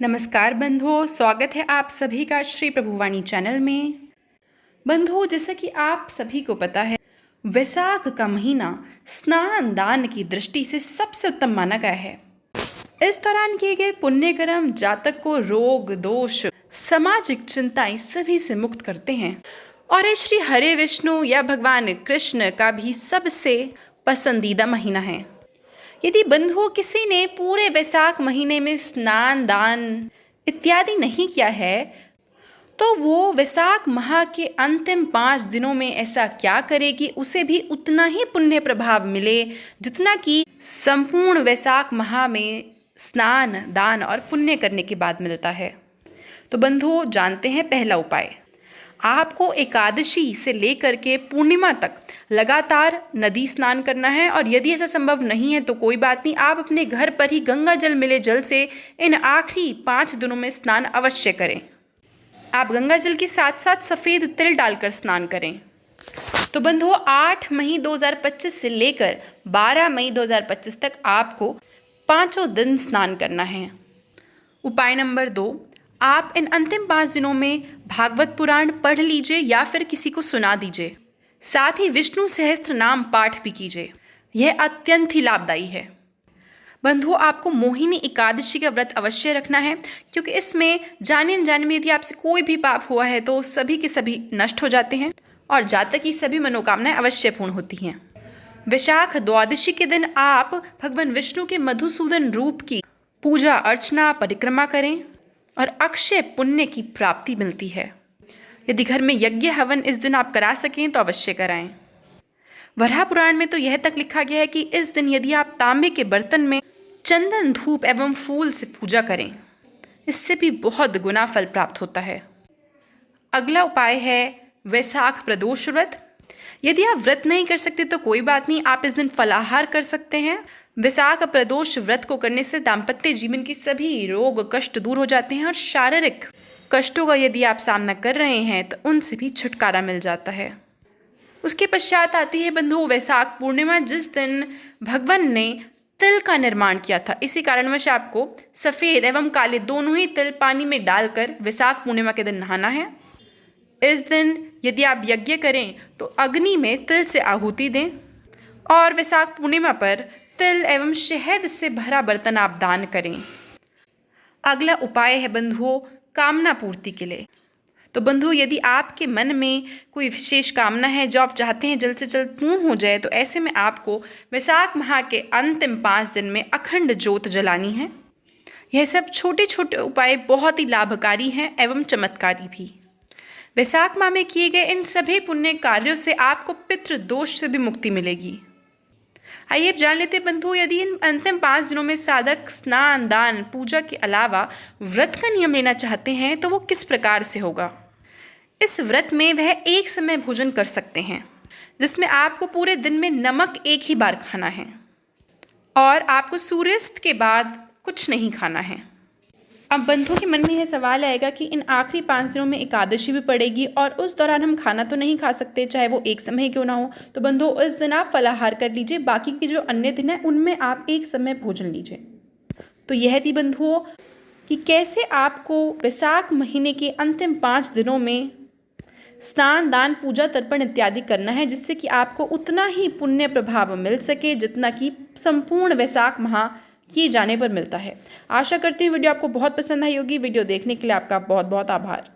नमस्कार बंधुओं, स्वागत है आप सभी का श्री प्रभुवाणी चैनल में। बंधुओं, जैसा कि आप सभी को पता है, वैसाख का महीना स्नान दान की दृष्टि से सबसे उत्तम माना गया है। इस दौरान किए गए पुण्य कर्म जातक को रोग दोष सामाजिक चिंताएं सभी से मुक्त करते हैं और ये श्री हरे विष्णु या भगवान कृष्ण का भी सबसे पसंदीदा महीना है। यदि बंधुओं किसी ने पूरे वैसाख महीने में स्नान दान इत्यादि नहीं किया है तो वो वैसाख माह के अंतिम 5 दिनों में ऐसा क्या करे कि उसे भी उतना ही पुण्य प्रभाव मिले जितना कि संपूर्ण वैसाख माह में स्नान दान और पुण्य करने के बाद मिलता है। तो बंधुओं, जानते हैं पहला उपाय। आपको एकादशी से लेकर के पूर्णिमा तक लगातार नदी स्नान करना है और यदि ऐसा संभव नहीं है तो कोई बात नहीं, आप अपने घर पर ही गंगा जल मिले जल से इन आखिरी 5 दिनों में स्नान अवश्य करें। आप गंगा जल के साथ साथ सफ़ेद तिल डालकर स्नान करें। तो बंधुओं, 8 मई 2025 से लेकर 12 मई 2025 तक आपको 5 दिन स्नान करना है। उपाय नंबर 2, आप इन अंतिम 5 दिनों में भागवत पुराण पढ़ लीजिए या फिर किसी को सुना दीजिए। साथ ही विष्णु सहस्त्र नाम पाठ भी कीजिए। यह अत्यंत ही लाभदायी है। बंधुओं, आपको मोहिनी एकादशी का व्रत अवश्य रखना है क्योंकि इसमें जाने अनजाने में यदि आपसे कोई भी पाप हुआ है तो सभी के सभी नष्ट हो जाते हैं और जातक की सभी मनोकामनाएं अवश्य पूर्ण होती हैं। वैशाख द्वादशी के दिन आप भगवान विष्णु के मधुसूदन रूप की पूजा अर्चना परिक्रमा करें और अक्षय पुण्य की प्राप्ति मिलती है। यदि घर में यज्ञ हवन इस दिन आप करा सकें तो अवश्य कराएं। वराह पुराण में तो यह तक लिखा गया है कि इस दिन यदि आप तांबे के बर्तन में चंदन धूप एवं फूल से पूजा करें, इससे भी बहुत गुना फल प्राप्त होता है। अगला उपाय है वैसाख प्रदोष व्रत। यदि आप व्रत नहीं कर सकते तो कोई बात नहीं, आप इस दिन फलाहार कर सकते हैं। वैसाख प्रदोष व्रत को करने से दाम्पत्य जीवन के सभी रोग कष्ट दूर हो जाते हैं और शारीरिक कष्टों का यदि आप सामना कर रहे हैं तो उनसे भी छुटकारा मिल जाता है। उसके पश्चात आती है बंधुओं वैसाख पूर्णिमा, जिस दिन भगवान ने तिल का निर्माण किया था। इसी कारणवश आपको सफ़ेद एवं काले दोनों ही तिल पानी में डालकर वैसाख पूर्णिमा के दिन नहाना है। इस दिन यदि आप यज्ञ करें तो अग्नि में तिल से आहुति दें और वैसाख पूर्णिमा पर तिल एवं शहद से भरा बर्तन आप दान करें। अगला उपाय है बंधुओं कामना पूर्ति के लिए। तो बंधुओं, यदि आपके मन में कोई विशेष कामना है जो आप चाहते हैं जल्द से जल्द पूर्ण हो जाए तो ऐसे में आपको वैसाख माह के अंतिम 5 दिन में अखंड ज्योत जलानी है। यह सब छोटे छोटे उपाय बहुत ही लाभकारी हैं एवं चमत्कारी भी। वैसाख माह में किए गए इन सभी पुण्य कार्यों से आपको पितृदोष से भी मुक्ति मिलेगी। आइए अब जान लेते हैं बंधुओं, यदि इन अंतिम 5 दिनों में साधक स्नान दान पूजा के अलावा व्रत का नियम लेना चाहते हैं तो वो किस प्रकार से होगा। इस व्रत में वह एक समय भोजन कर सकते हैं जिसमें आपको पूरे दिन में नमक एक ही बार खाना है और आपको सूर्यास्त के बाद कुछ नहीं खाना है। अब बंधुओं के मन में यह सवाल आएगा कि इन आखिरी 5 दिनों में एकादशी भी पड़ेगी और उस दौरान हम खाना तो नहीं खा सकते, चाहे वो एक समय क्यों ना हो। तो बंधुओं, इस दिन आप फलाहार कर लीजिए, बाकी के जो अन्य दिन हैं उनमें आप एक समय भोजन लीजिए। तो यह थी बंधुओं कि कैसे आपको वैसाख महीने के अंतिम 5 दिनों में स्नान दान पूजा तर्पण इत्यादि करना है जिससे कि आपको उतना ही पुण्य प्रभाव मिल सके जितना कि संपूर्ण वैसाख माह किए जाने पर मिलता है। आशा करती हूँ वीडियो आपको बहुत पसंद आई होगी। वीडियो देखने के लिए आपका बहुत बहुत आभार।